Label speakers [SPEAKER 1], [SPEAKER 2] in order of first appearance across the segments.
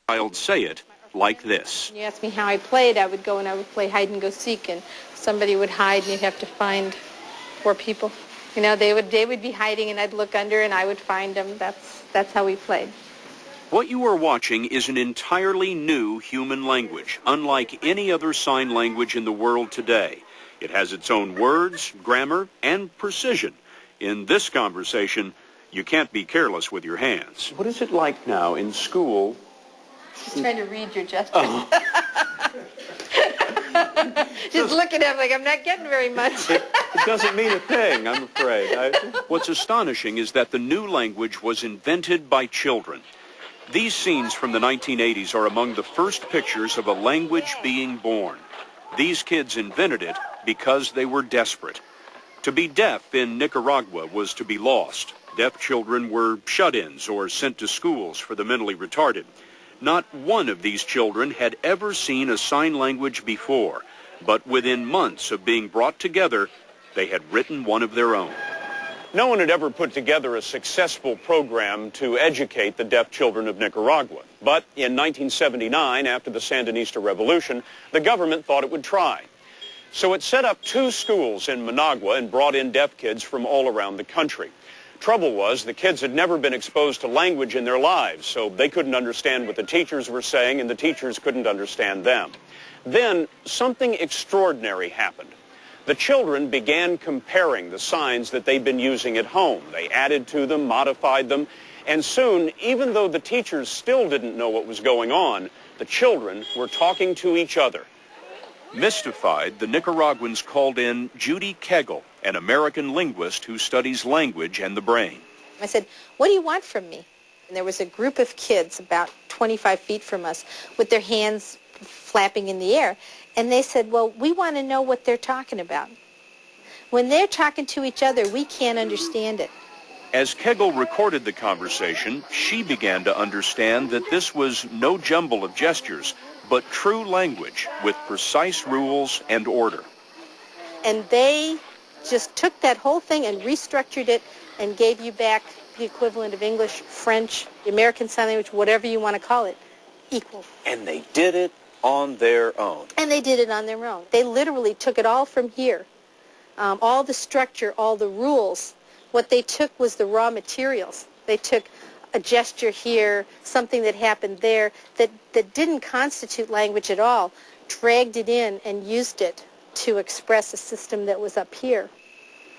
[SPEAKER 1] child say it like this.
[SPEAKER 2] When you asked me how I played, I would go and I would play hide and go seek, and somebody would hide and you'd have to find four people. You know, they would be hiding and I'd look under and I would find them. That's how we played.
[SPEAKER 1] What you are watching is an entirely new human language, unlike any other sign language in the world today. It has its own words, grammar, and precision. In this conversation, you can't be careless with your hands. What is it like now in school?
[SPEAKER 2] She's trying to read your gestures. Oh. Just looking at him like I'm not getting very much.
[SPEAKER 1] It doesn't mean a thing, I'm afraid. What's astonishing is that the new language was invented by children. These scenes from the 1980s are among the first pictures of a language being born. These kids invented it because they were desperate. To be deaf in Nicaragua was to be lost. Deaf children were shut-ins or sent to schools for the mentally retarded. Not one of these children had ever seen a sign language before, but within months of being brought together, they had written one of their own. No one had ever put together a successful program to educate the deaf children of Nicaragua. But in 1979, after the Sandinista Revolution, the government thought it would try. So it set up 2 schools in Managua and brought in deaf kids from all around the country. Trouble was, the kids had never been exposed to language in their lives, so they couldn't understand what the teachers were saying, and the teachers couldn't understand them. Then something extraordinary happened. The children began comparing the signs that they'd been using at home. They added to them, modified them, and soon, even though the teachers still didn't know what was going on, the children were talking to each other. Mystified, the Nicaraguans called in Judy Kegel, an American linguist who studies language and the brain.
[SPEAKER 2] I said, "What do you want from me?" And there was a group of kids about 25 feet from us with their hands flapping in the air. And they said, "Well, we want to know what they're talking about. When they're talking to each other, we can't understand it."
[SPEAKER 1] As Kegel recorded the conversation, she began to understand that this was no jumble of gestures, but true language with precise rules and order.
[SPEAKER 2] And they just took that whole thing and restructured it and gave you back the equivalent of English, French, American Sign Language, whatever you want to call it, equal.
[SPEAKER 1] And they did it on their own.
[SPEAKER 2] And they did it on their own. They literally took it all from here. All the structure, all the rules. What they took was the raw materials. They took a gesture here, something that happened there that didn't constitute language at all, dragged it in and used it to express a system that was up here.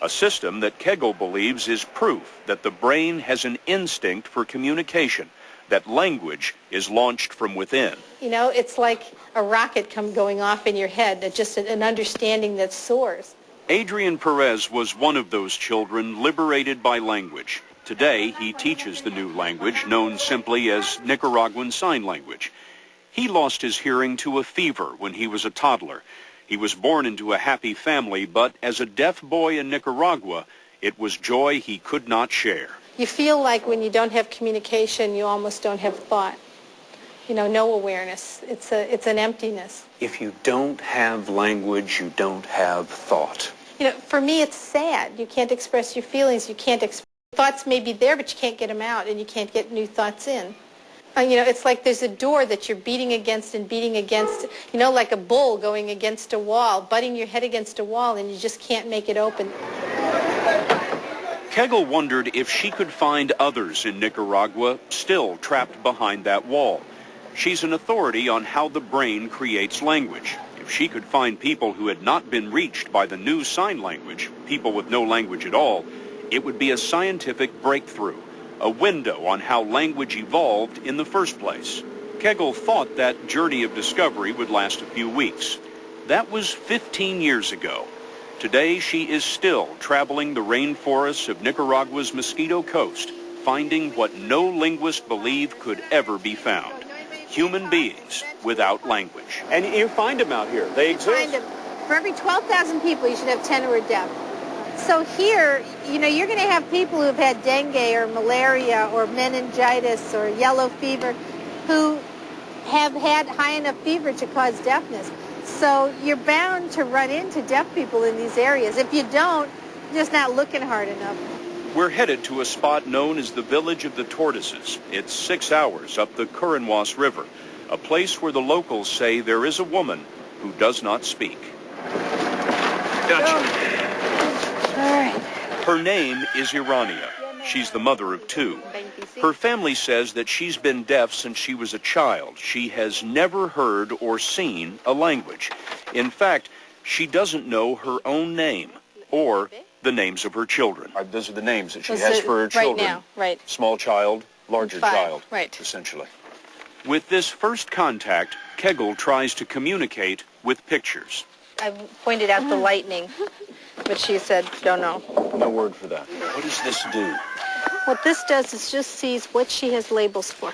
[SPEAKER 1] A system that Kegel believes is proof that the brain has an instinct for communication, that language is launched from within.
[SPEAKER 2] You know, it's like a rocket going off in your head, just an understanding that soars.
[SPEAKER 1] Adrian Perez was one of those children liberated by language. Today, he teaches the new language, known simply as Nicaraguan Sign Language. He lost his hearing to a fever when he was a toddler. He was born into a happy family, but as a deaf boy in Nicaragua, it was joy he could not share.
[SPEAKER 2] You feel like when you don't have communication, you almost don't have thought. You know, no awareness. It's an emptiness.
[SPEAKER 1] If you don't have language, you don't have thought.
[SPEAKER 2] You know, for me, it's sad. You can't express your feelings. You can't express. Thoughts may be there, but you can't get them out, and you can't get new thoughts in. You know, it's like there's a door that you're beating against and beating against, you know, like a bull going against a wall, butting your head against a wall, and you just can't make it open.
[SPEAKER 1] Kegel wondered if she could find others in Nicaragua still trapped behind that wall. She's an authority on how the brain creates language. If she could find people who had not been reached by the new sign language, people with no language at all, it would be a scientific breakthrough, a window on how language evolved in the first place. Kegel thought that journey of discovery would last a few weeks. That was 15 years ago. Today, she is still traveling the rainforests of Nicaragua's Mosquito Coast, finding what no linguist believed could ever be found: human beings without language. And you find them out here. They exist.
[SPEAKER 2] Find them. For every 12,000 people, you should have 10 who are deaf. So here, you know, you're going to have people who've had dengue or malaria or meningitis or yellow fever who have had high enough fever to cause deafness. So you're bound to run into deaf people in these areas. If you don't, you're just not looking hard enough.
[SPEAKER 1] We're headed to a spot known as the Village of the Tortoises. It's 6 hours up the Currenwas River, a place where the locals say there is a woman who does not speak. Gotcha.
[SPEAKER 2] All right.
[SPEAKER 1] Her name is Irania. She's the mother of 2. Her family says that she's been deaf since she was a child. She has never heard or seen a language. In fact, she doesn't know her own name or the names of her children. Those are the names that she has for her children.
[SPEAKER 2] Right now, right.
[SPEAKER 1] Small child, larger
[SPEAKER 2] 5,
[SPEAKER 1] child,
[SPEAKER 2] right.
[SPEAKER 1] Essentially. With this first contact, Kegel tries to communicate with pictures.
[SPEAKER 2] I pointed out the lightning, but she said, don't know.
[SPEAKER 1] No word for that. What does this do?
[SPEAKER 2] What this does is just sees what she has labels for.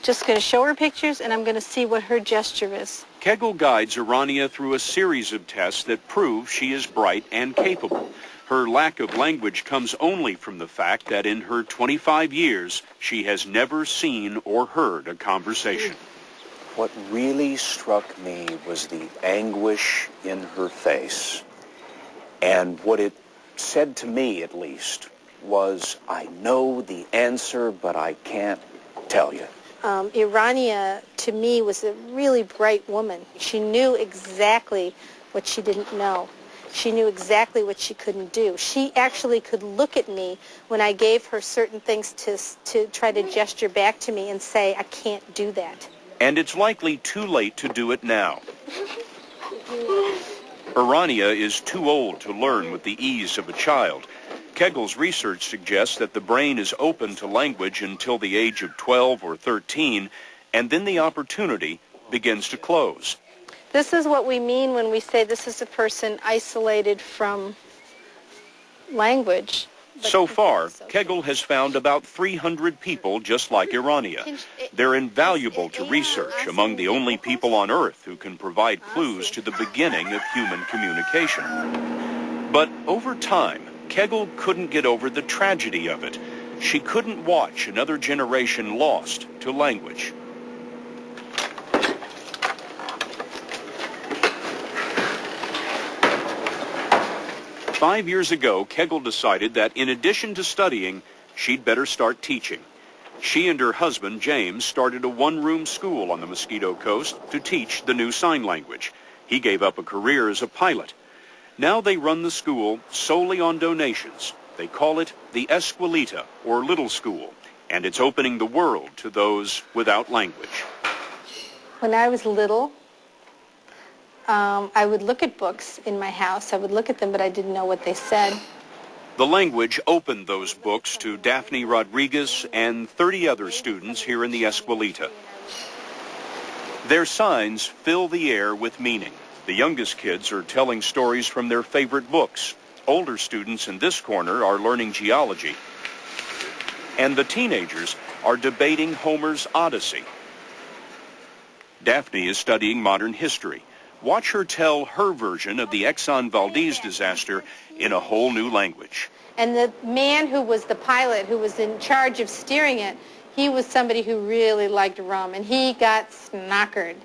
[SPEAKER 2] Just going to show her pictures, and I'm going to see what her gesture is.
[SPEAKER 1] Kegel guides Irania through a series of tests that prove she is bright and capable. Her lack of language comes only from the fact that in her 25 years, she has never seen or heard a conversation.
[SPEAKER 3] What really struck me was the anguish in her face. And what it said to me, at least, was, I know the answer, but I can't tell you.
[SPEAKER 2] Irania, to me, was a really bright woman. She knew exactly what she didn't know. She knew exactly what she couldn't do. She actually could look at me when I gave her certain things to try to gesture back to me and say, I can't do that.
[SPEAKER 1] And it's likely too late to do it now. Irania is too old to learn with the ease of a child. Kegel's research suggests that the brain is open to language until the age of 12 or 13, and then the opportunity begins to close.
[SPEAKER 2] This is what we mean when we say this is a person isolated from language.
[SPEAKER 1] So far, Kegel has found about 300 people just like Irania. They're invaluable to research, among the only people on Earth who can provide clues to the beginning of human communication. But over time, Kegel couldn't get over the tragedy of it. She couldn't watch another generation lost to language. Five years ago, Kegel decided that in addition to studying, she'd better start teaching. She and her husband, James, started a one-room school on the Mosquito Coast to teach the new sign language. He gave up a career as a pilot. Now they run the school solely on donations. They call it the Escuelita, or Little School, and it's opening the world to those without language.
[SPEAKER 2] When I was little, I would look at books in my house. I would look at them, but I didn't know what they said.
[SPEAKER 1] The language opened those books to Daphne Rodriguez and 30 other students here in the Escuelita. Their signs fill the air with meaning. The youngest kids are telling stories from their favorite books. Older students in this corner are learning geology. And the teenagers are debating Homer's Odyssey. Daphne is studying modern history. Watch her tell her version of the Exxon Valdez disaster in a whole new language.
[SPEAKER 2] And the man who was the pilot, who was in charge of steering it, he was somebody who really liked rum, and he got snockered.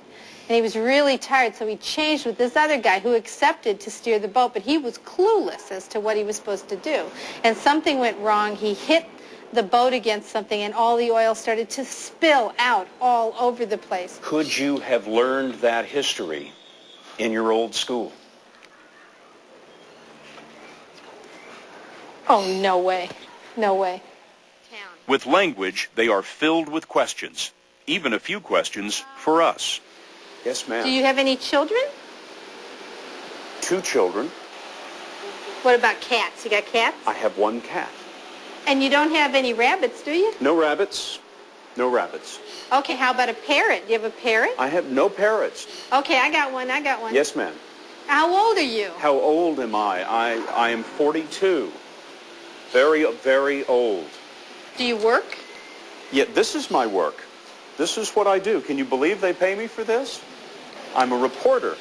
[SPEAKER 2] And he was really tired, so he changed with this other guy who accepted to steer the boat, but he was clueless as to what he was supposed to do. And something went wrong. He hit the boat against something, and all the oil started to spill out all over the place.
[SPEAKER 3] Could you have learned that history in your old school?
[SPEAKER 2] Oh, no way. No way.
[SPEAKER 1] With language, they are filled with questions, even a few questions for us.
[SPEAKER 3] Yes, ma'am.
[SPEAKER 2] Do you have any children?
[SPEAKER 3] 2 children.
[SPEAKER 2] What about cats? You got cats?
[SPEAKER 3] I have 1 cat.
[SPEAKER 2] And you don't have any rabbits, do you?
[SPEAKER 3] No rabbits. No rabbits.
[SPEAKER 2] Okay, how about a parrot? Do you have a parrot?
[SPEAKER 3] I have no parrots.
[SPEAKER 2] Okay, I got one.
[SPEAKER 3] Yes, ma'am.
[SPEAKER 2] How old are you?
[SPEAKER 3] How old am I? I am 42. Very, very old.
[SPEAKER 2] Do you work?
[SPEAKER 3] Yeah, this is my work. This is what I do. Can you believe they pay me for this? I'm a reporter.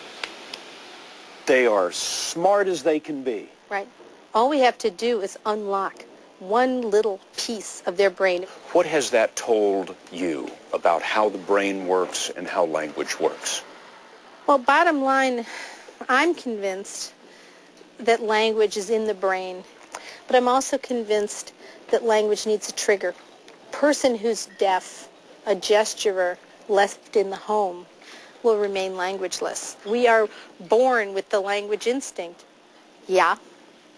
[SPEAKER 3] They are smart as they can be.
[SPEAKER 2] Right. All we have to do is unlock one little piece of their brain.
[SPEAKER 3] What has that told you about how the brain works and how language works?
[SPEAKER 2] Well, bottom line, I'm convinced that language is in the brain. But I'm also convinced that language needs a trigger. A person who's deaf, a gesturer, left in the home, will remain languageless. We are born with the language instinct. Yeah,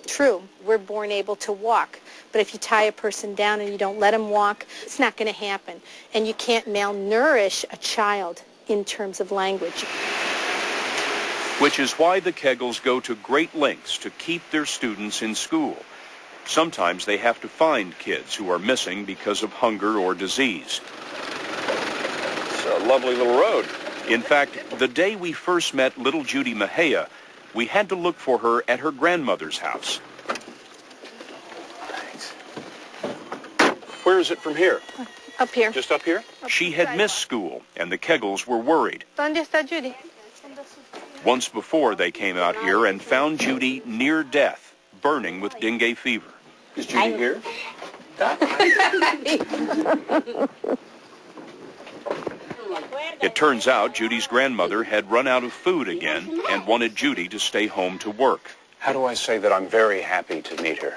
[SPEAKER 2] true. We're born able to walk. But if you tie a person down and you don't let them walk, it's not going to happen. And you can't malnourish a child in terms of language.
[SPEAKER 1] Which is why the Kegels go to great lengths to keep their students in school. Sometimes they have to find kids who are missing because of hunger or disease.
[SPEAKER 4] It's a lovely little road.
[SPEAKER 1] In fact, the day we first met little Judy Mejia, we had to look for her at her grandmother's house.
[SPEAKER 4] Thanks. Where is it from here?
[SPEAKER 2] Up here.
[SPEAKER 4] Just up here?
[SPEAKER 1] She had missed school, and the Kegels were worried.
[SPEAKER 2] ¿Dónde está Judy?
[SPEAKER 1] Once before, they came out here and found Judy near death, burning with dengue fever.
[SPEAKER 4] Is Judy here?
[SPEAKER 1] It turns out Judy's grandmother had run out of food again and wanted Judy to stay home to work.
[SPEAKER 4] How do I say that I'm very happy to meet her?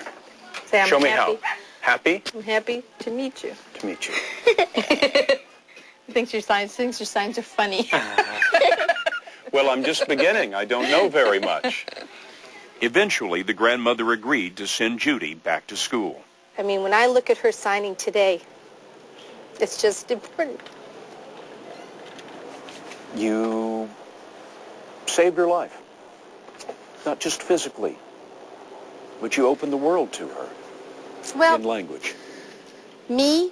[SPEAKER 2] Say, I'm
[SPEAKER 4] Show me
[SPEAKER 2] happy.
[SPEAKER 4] how. Happy
[SPEAKER 2] I'm happy to meet you.
[SPEAKER 4] to meet you.
[SPEAKER 2] Thinks your signs are funny.
[SPEAKER 4] Well, I'm just beginning. I don't know very much.
[SPEAKER 1] Eventually, the grandmother agreed to send Judy back to school.
[SPEAKER 2] I mean, when I look at her signing today, it's just important.
[SPEAKER 3] You saved her life. Not just physically, but you opened the world to her
[SPEAKER 2] Well,
[SPEAKER 3] in language.
[SPEAKER 2] me?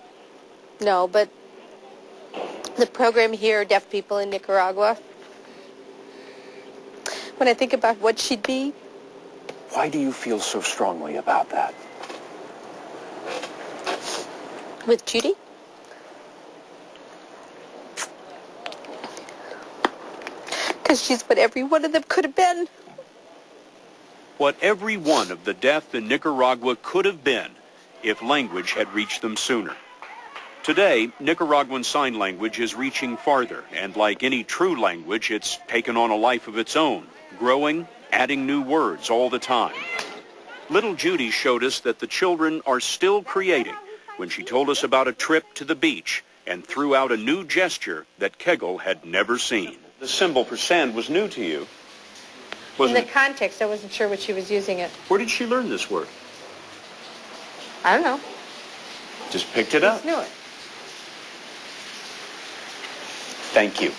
[SPEAKER 2] No, but the program here, Deaf People in Nicaragua, when I think about what she'd be,
[SPEAKER 3] Why do you feel so strongly about that?
[SPEAKER 2] with Judy, because she's what every one of them could have been.
[SPEAKER 1] What every one of the deaf in Nicaragua could have been if language had reached them sooner. Today, Nicaraguan Sign Language is reaching farther, and like any true language, it's taken on a life of its own, growing, adding new words all the time. Little Judy showed us that the children are still creating when she told us about a trip to the beach and threw out a new gesture that Kegel had never seen.
[SPEAKER 4] The symbol for sand was new to you.
[SPEAKER 2] In
[SPEAKER 4] Wasn't
[SPEAKER 2] the
[SPEAKER 4] it?
[SPEAKER 2] context, I wasn't sure what she was using it.
[SPEAKER 1] Where did she learn this word?
[SPEAKER 2] I don't know.
[SPEAKER 1] Just picked it
[SPEAKER 2] I
[SPEAKER 1] up.
[SPEAKER 2] just knew it.
[SPEAKER 4] Thank you.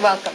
[SPEAKER 2] Welcome.